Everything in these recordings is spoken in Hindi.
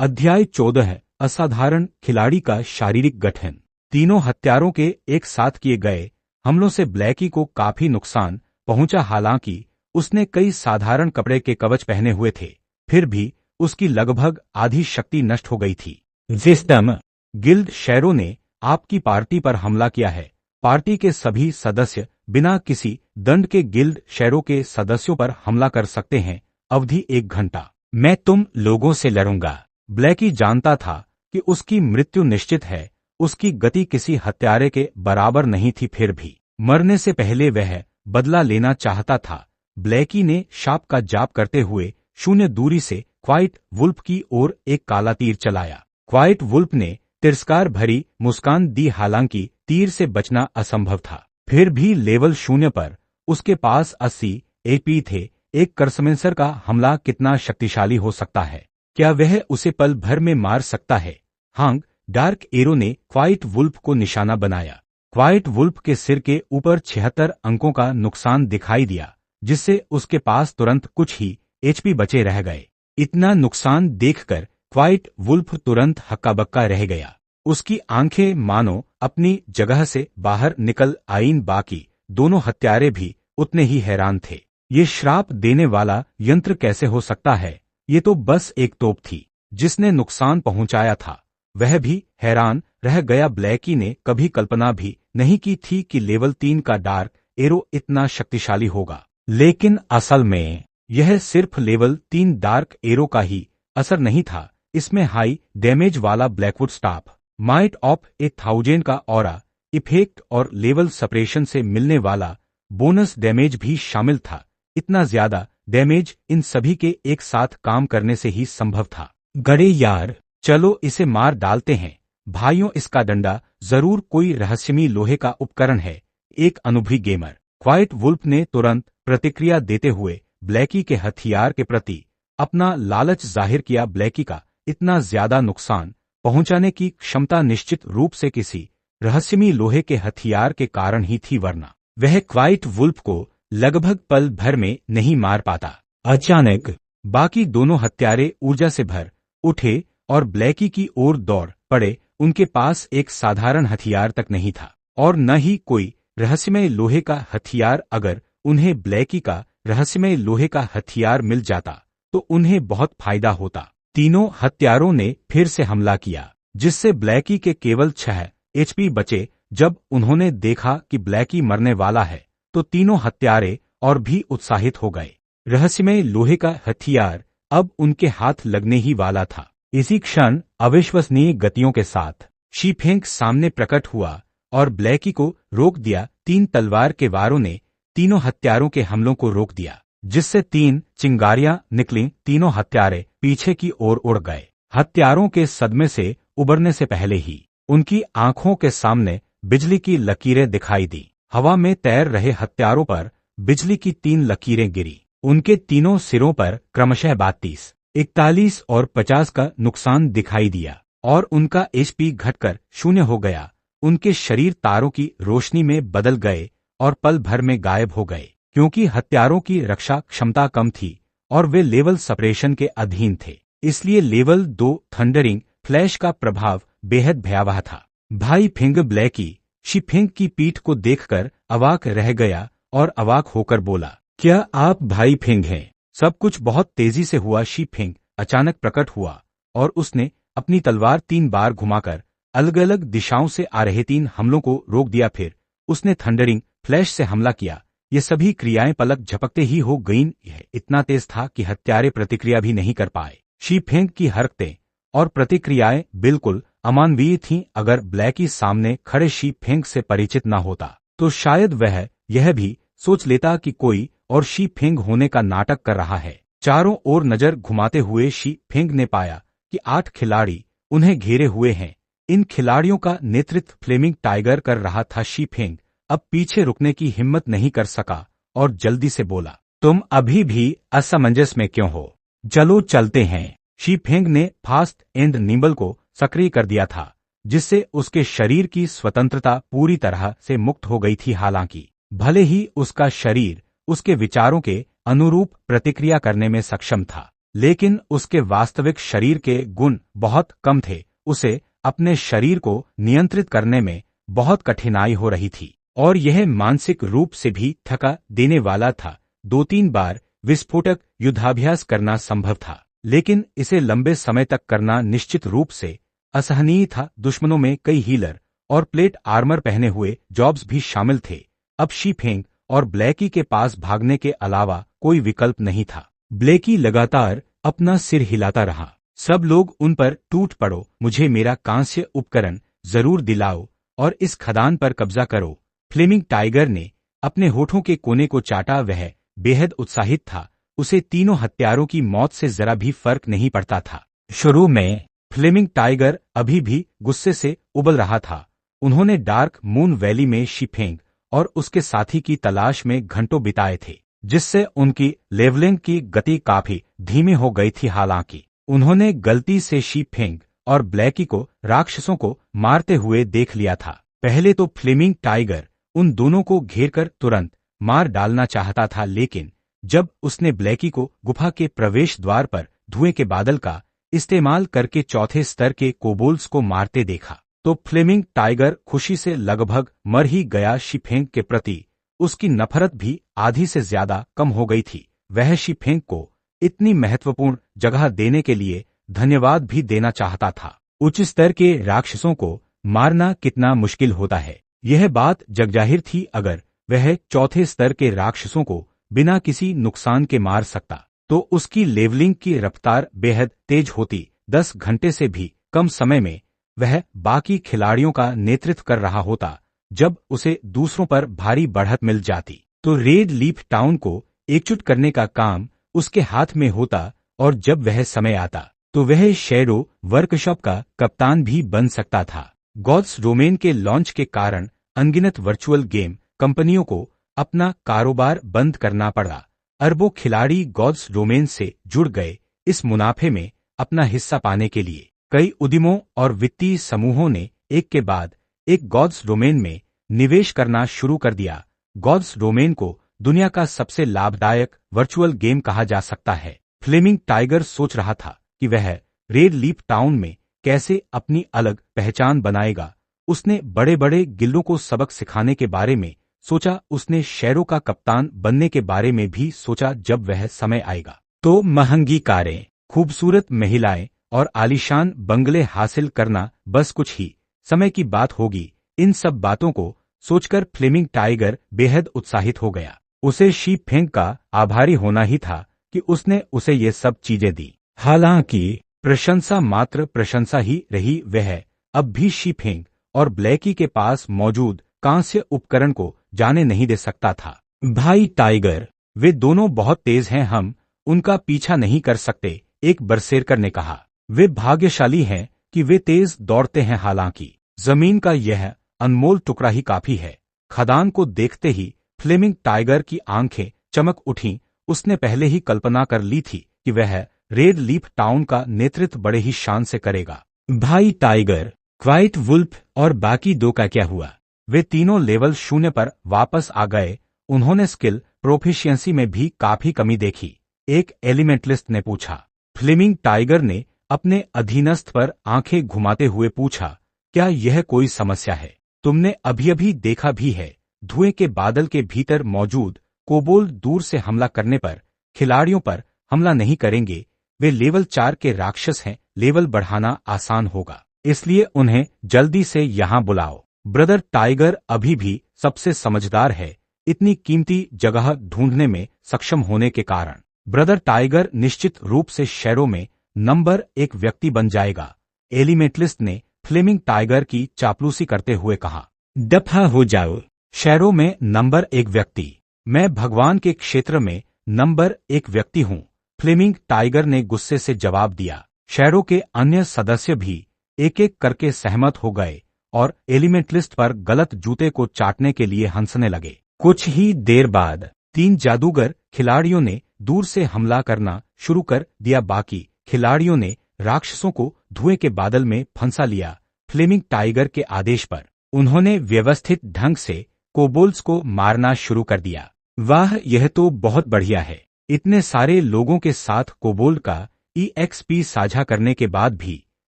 अध्याय 14 असाधारण खिलाड़ी का शारीरिक गठन। तीनों हत्यारों के एक साथ किए गए हमलों से ब्लैकी को काफी नुकसान पहुंचा। हालांकि उसने कई साधारण कपड़े के कवच पहने हुए थे, फिर भी उसकी लगभग आधी शक्ति नष्ट हो गई थी। विस्डम गिल्ड शेरों ने आपकी पार्टी पर हमला किया है। पार्टी के सभी सदस्य बिना किसी दंड के गिल्ड शेरों के सदस्यों पर हमला कर सकते हैं। अवधि 1 घंटा। मैं तुम लोगों से लड़ूंगा। ब्लैकी जानता था कि उसकी मृत्यु निश्चित है। उसकी गति किसी हत्यारे के बराबर नहीं थी, फिर भी मरने से पहले वह बदला लेना चाहता था। ब्लैकी ने शाप का जाप करते हुए शून्य दूरी से क्वाइट वुल्फ की ओर एक काला तीर चलाया। क्वाइट वुल्फ ने तिरस्कार भरी मुस्कान दी, हालांकि तीर से बचना असंभव था। फिर भी लेवल 0 पर उसके पास 80 एपी थे। एक कर्समेंसर का हमला कितना शक्तिशाली हो सकता है? क्या वह उसे पल भर में मार सकता है? हांग डार्क एरो ने क्वाइट वुल्फ को निशाना बनाया। क्वाइट वुल्फ के सिर के ऊपर 76 अंकों का नुकसान दिखाई दिया, जिससे उसके पास तुरंत कुछ ही एचपी बचे रह गए। इतना नुकसान देखकर क्वाइट वुल्फ तुरंत हक्का-बक्का रह गया। उसकी आंखें मानो अपनी जगह से बाहर निकल आईं। बाकी दोनों हत्यारे भी उतने ही हैरान थे। ये श्राप देने वाला यंत्र कैसे हो सकता है? ये तो बस एक तोप थी जिसने नुकसान पहुंचाया था। वह भी हैरान रह गया। ब्लैकी ने कभी कल्पना भी नहीं की थी कि लेवल 3 का डार्क एरो इतना शक्तिशाली होगा। लेकिन असल में यह सिर्फ लेवल 3 डार्क एरो का ही असर नहीं था। इसमें हाई डैमेज वाला ब्लैकवुड स्टाफ, माइट ऑफ 1000 का ऑरा इफेक्ट और लेवल सप्रेशन से मिलने वाला बोनस डैमेज भी शामिल था। इतना ज्यादा डैमेज इन सभी के एक साथ काम करने से ही संभव था। गड़े यार, चलो इसे मार डालते हैं। भाइयों, इसका डंडा जरूर कोई रहस्यमयी लोहे का उपकरण है। एक अनुभवी गेमर क्वाइट वुल्फ ने तुरंत प्रतिक्रिया देते हुए ब्लैकी के हथियार के प्रति अपना लालच जाहिर किया। ब्लैकी का इतना ज्यादा नुकसान पहुंचाने की क्षमता निश्चित रूप से किसी रहस्यमयी लोहे के हथियार के कारण ही थी, वरना वह क्वाइट वुल्फ को लगभग पल भर में नहीं मार पाता। अचानक बाकी दोनों हत्यारे ऊर्जा से भर उठे और ब्लैकी की ओर दौड़ पड़े। उनके पास एक साधारण हथियार तक नहीं था और न ही कोई रहस्यमय लोहे का हथियार। अगर उन्हें ब्लैकी का रहस्यमय लोहे का हथियार मिल जाता तो उन्हें बहुत फायदा होता। तीनों हत्यारों ने फिर से हमला किया, जिससे ब्लैकी के केवल 6 एचपी बचे। जब उन्होंने देखा कि ब्लैकी मरने वाला है तो तीनों हत्यारे और भी उत्साहित हो गए। रहस्यमय लोहे का हथियार अब उनके हाथ लगने ही वाला था। इसी क्षण अविश्वसनीय गतियों के साथ शीफेंग सामने प्रकट हुआ और ब्लैकी को रोक दिया। 3 तलवार के वारों ने तीनों हत्यारों के हमलों को रोक दिया, जिससे 3 चिंगारियां निकलीं। तीनों हत्यारे पीछे की ओर उड़ गए। हत्यारों के सदमे से उबरने से पहले ही उनकी आंखों के सामने बिजली की लकीरें दिखाई दी। हवा में तैर रहे हत्यारों पर बिजली की 3 लकीरें गिरी। उनके तीनों सिरों पर क्रमशः 32, 41 और 50 का नुकसान दिखाई दिया और उनका एचपी घटकर 0 हो गया। उनके शरीर तारों की रोशनी में बदल गए और पल भर में गायब हो गए। क्योंकि हत्यारों की रक्षा क्षमता कम थी और वे लेवल सप्रेशन के अधीन थे, इसलिए लेवल 2 थंडरिंग फ्लैश का प्रभाव बेहद भयावह था। भाई फिंग ब्लैकी शीफेंग की पीठ को देखकर अवाक रह गया और अवाक होकर बोला, क्या आप भाई फिंग हैं? सब कुछ बहुत तेजी से हुआ। शीफेंग अचानक प्रकट हुआ और उसने अपनी तलवार 3 बार घुमाकर अलग अलग दिशाओं से आ रहे 3 हमलों को रोक दिया। फिर उसने थंडरिंग फ्लैश से हमला किया। ये सभी क्रियाएं पलक झपकते ही हो गईं। यह इतना तेज था कि हत्यारे प्रतिक्रिया भी नहीं कर पाए। शीफेंग की हरकतें और प्रतिक्रियाएं बिल्कुल अमानवीय थीं। अगर ब्लैकी सामने खड़े शीफेंग से परिचित न होता तो शायद वह यह भी सोच लेता कि कोई और शीफेंग होने का नाटक कर रहा है। चारों ओर नजर घुमाते हुए शीफेंग ने पाया कि 8 खिलाड़ी उन्हें घेरे हुए हैं। इन खिलाड़ियों का नेतृत्व फ्लेमिंग टाइगर कर रहा था। शीफेंग अब पीछे रुकने की हिम्मत नहीं कर सका और जल्दी से बोला, तुम अभी भी असमंजस में क्यों हो? चलो चलते हैं। शीफेंग ने फास्ट एंड निम्बल को सक्रिय कर दिया था, जिससे उसके शरीर की स्वतंत्रता पूरी तरह से मुक्त हो गई थी। हालांकि भले ही उसका शरीर उसके विचारों के अनुरूप प्रतिक्रिया करने में सक्षम था, लेकिन उसके वास्तविक शरीर के गुण बहुत कम थे। उसे अपने शरीर को नियंत्रित करने में बहुत कठिनाई हो रही थी और यह मानसिक रूप से भी थका देने वाला था। 2-3 बार विस्फोटक युद्धाभ्यास करना संभव था, लेकिन इसे लंबे समय तक करना निश्चित रूप से असहनीय था। दुश्मनों में कई हीलर और प्लेट आर्मर पहने हुए जॉब्स भी शामिल थे। अब शी फेंग और ब्लैकी के पास भागने के अलावा कोई विकल्प नहीं था। ब्लैकी लगातार अपना सिर हिलाता रहा। सब लोग उन पर टूट पड़ो, मुझे मेरा कांस्य उपकरण जरूर दिलाओ और इस खदान पर कब्जा करो। फ्लेमिंग टाइगर ने अपने होठों के कोने को चाटा। वह बेहद उत्साहित था। उसे तीनों हत्यारों की मौत से जरा भी फर्क नहीं पड़ता था। शुरू में फ्लेमिंग टाइगर अभी भी गुस्से से उबल रहा था। उन्होंने डार्क मून वैली में शी फेंग और उसके साथी की तलाश में घंटों बिताए थे, जिससे उनकी लेवलिंग की गति काफी धीमी हो गई थी। हालांकि उन्होंने गलती से शी फेंग और ब्लैकी को राक्षसों को मारते हुए देख लिया था। पहले तो फ्लेमिंग टाइगर उन दोनों को घेरकर तुरंत मार डालना चाहता था, लेकिन जब उसने ब्लैकी को गुफा के प्रवेश द्वार पर धुएं के बादल का इस्तेमाल करके चौथे स्तर के कोबोल्स को मारते देखा, तो फ्लेमिंग टाइगर खुशी से लगभग मर ही गया। शी फेंग के प्रति उसकी नफरत भी आधी से ज्यादा कम हो गई थी। वह शी फेंग को इतनी महत्वपूर्ण जगह देने के लिए धन्यवाद भी देना चाहता था। उच्च स्तर के राक्षसों को मारना कितना मुश्किल होता है, यह बात जगजाहिर थी। अगर वह चौथे स्तर के राक्षसों को बिना किसी नुकसान के मार सकता, तो उसकी लेवलिंग की रफ्तार बेहद तेज होती। 10 घंटे से भी कम समय में वह बाकी खिलाड़ियों का नेतृत्व कर रहा होता। जब उसे दूसरों पर भारी बढ़त मिल जाती, तो रेड लीफ टाउन को एकजुट करने का काम उसके हाथ में होता, और जब वह समय आता, तो वह शैडो वर्कशॉप का कप्तान भी बन सकता था। गॉड्स डोमेन के लॉन्च के कारण अनगिनत वर्चुअल गेम कंपनियों को अपना कारोबार बंद करना पड़ा। अरबों खिलाड़ी गॉड्स डोमेन से जुड़ गए। इस मुनाफे में अपना हिस्सा पाने के लिए कई उद्यमों और वित्तीय समूहों ने एक के बाद एक गॉड्स डोमेन में निवेश करना शुरू कर दिया। गॉड्स डोमेन को दुनिया का सबसे लाभदायक वर्चुअल गेम कहा जा सकता है। फ्लेमिंग टाइगर सोच रहा था कि वह रेड लीफ टाउन में कैसे अपनी अलग पहचान बनाएगा। उसने बड़े बड़े गिल्डों को सबक सिखाने के बारे में सोचा। उसने शैरो का कप्तान बनने के बारे में भी सोचा। जब वह समय आएगा, तो महंगी कारें, खूबसूरत महिलाएं और आलीशान बंगले हासिल करना बस कुछ ही समय की बात होगी। इन सब बातों को सोचकर फ्लेमिंग टाइगर बेहद उत्साहित हो गया। उसे शी फेंग का आभारी होना ही था कि उसने उसे ये सब चीजें दी। हालांकि प्रशंसा मात्र प्रशंसा ही रही। वह अब भी शी फेंग और ब्लैकी के पास मौजूद कांस्य उपकरण को जाने नहीं दे सकता था। भाई टाइगर, वे दोनों बहुत तेज हैं, हम उनका पीछा नहीं कर सकते, एक बरसेरकर ने कहा। वे भाग्यशाली हैं कि वे तेज दौड़ते हैं। हालांकि जमीन का यह अनमोल टुकड़ा ही काफी है। खदान को देखते ही फ्लेमिंग टाइगर की आंखें चमक उठीं। उसने पहले ही कल्पना कर ली थी कि वह रेड लीफ टाउन का नेतृत्व बड़े ही शान से करेगा। भाई टाइगर, व्हाइट वुल्फ और बाकी दो का क्या हुआ? वे तीनों लेवल 0 पर वापस आ गए। उन्होंने स्किल प्रोफिशिएंसी में भी काफी कमी देखी, एक एलिमेंटलिस्ट ने पूछा। फ्लेमिंग टाइगर ने अपने अधीनस्थ पर आंखें घुमाते हुए पूछा, क्या यह कोई समस्या है? तुमने अभी अभी देखा भी है, धुएं के बादल के भीतर मौजूद कोबोल्ड दूर से हमला करने पर खिलाड़ियों पर हमला नहीं करेंगे। वे लेवल 4 के राक्षस हैं, लेवल बढ़ाना आसान होगा, इसलिए उन्हें जल्दी से यहां बुलाओ। ब्रदर टाइगर अभी भी सबसे समझदार है, इतनी कीमती जगह ढूंढने में सक्षम होने के कारण। ब्रदर टाइगर निश्चित रूप से शैरो में नंबर 1 व्यक्ति बन जाएगा। एलिमेंटलिस्ट ने फ्लेमिंग टाइगर की चापलूसी करते हुए कहा। दफा हो जाओ, शैरो में नंबर 1 व्यक्ति? मैं भगवान के क्षेत्र में नंबर 1 व्यक्ति हूं, फ्लेमिंग टाइगर ने गुस्से से जवाब दिया। शैरो के अन्य सदस्य भी एक एक करके सहमत हो गए और एलिमेंटलिस्ट पर गलत जूते को चाटने के लिए हंसने लगे। कुछ ही देर बाद 3 जादूगर खिलाड़ियों ने दूर से हमला करना शुरू कर दिया। बाकी खिलाड़ियों ने राक्षसों को धुएं के बादल में फंसा लिया। फ्लेमिंग टाइगर के आदेश पर उन्होंने व्यवस्थित ढंग से कोबोल्स को मारना शुरू कर दिया। वाह, यह तो बहुत बढ़िया है। इतने सारे लोगों के साथ कोबोल्ड का EXP साझा करने के बाद भी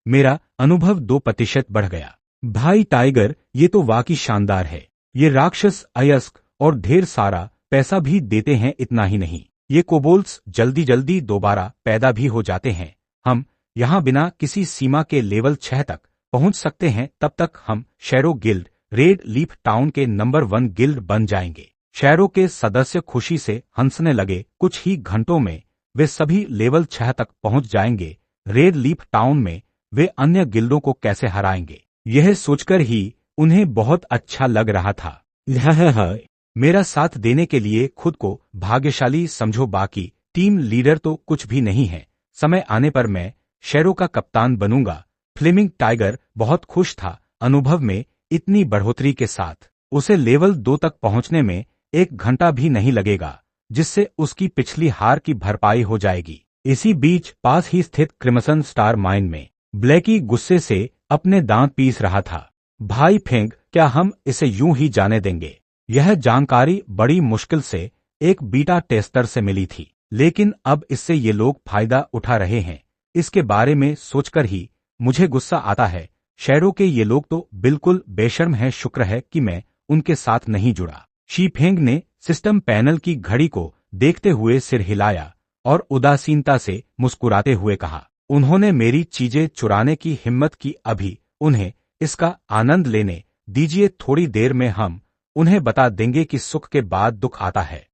मेरा अनुभव 2% बढ़ गया। भाई टाइगर, ये तो वाकई शानदार है। ये राक्षस अयस्क और ढेर सारा पैसा भी देते हैं। इतना ही नहीं, ये कोबोल्ड्स जल्दी जल्दी दोबारा पैदा भी हो जाते हैं। हम यहाँ बिना किसी सीमा के लेवल 6 तक पहुंच सकते हैं। तब तक हम शैरो गिल्ड रेड लीफ टाउन के नंबर 1 गिल्ड बन जाएंगे। शैरो के सदस्य खुशी से हंसने लगे। कुछ ही घंटों में वे सभी लेवल 6 तक पहुंच जाएंगे। रेड लीफ टाउन में वे अन्य गिल्डों को कैसे हराएंगे, यह सोचकर ही उन्हें बहुत अच्छा लग रहा था। मेरा साथ देने के लिए खुद को भाग्यशाली समझो। बाकी टीम लीडर तो कुछ भी नहीं है। समय आने पर मैं शैरो का कप्तान बनूंगा। फ्लेमिंग टाइगर बहुत खुश था। अनुभव में इतनी बढ़ोतरी के साथ उसे लेवल 2 तक पहुंचने में 1 घंटा भी नहीं लगेगा, जिससे उसकी पिछली हार की भरपाई हो जाएगी। इसी बीच पास ही स्थित क्रिमसन स्टार माइन में ब्लैकी गुस्से से अपने दांत पीस रहा था। भाई फेंग, क्या हम इसे यूं ही जाने देंगे? यह जानकारी बड़ी मुश्किल से एक बीटा टेस्टर से मिली थी, लेकिन अब इससे ये लोग फायदा उठा रहे हैं। इसके बारे में सोचकर ही मुझे गुस्सा आता है। शैरो के ये लोग तो बिल्कुल बेशर्म हैं। शुक्र है कि मैं उनके साथ नहीं जुड़ा। शीफेंग ने सिस्टम पैनल की घड़ी को देखते हुए सिर हिलाया और उदासीनता से मुस्कुराते हुए कहा, उन्होंने मेरी चीजें चुराने की हिम्मत की। अभी उन्हें इसका आनंद लेने दीजिए। थोड़ी देर में हम उन्हें बता देंगे कि सुख के बाद दुख आता है।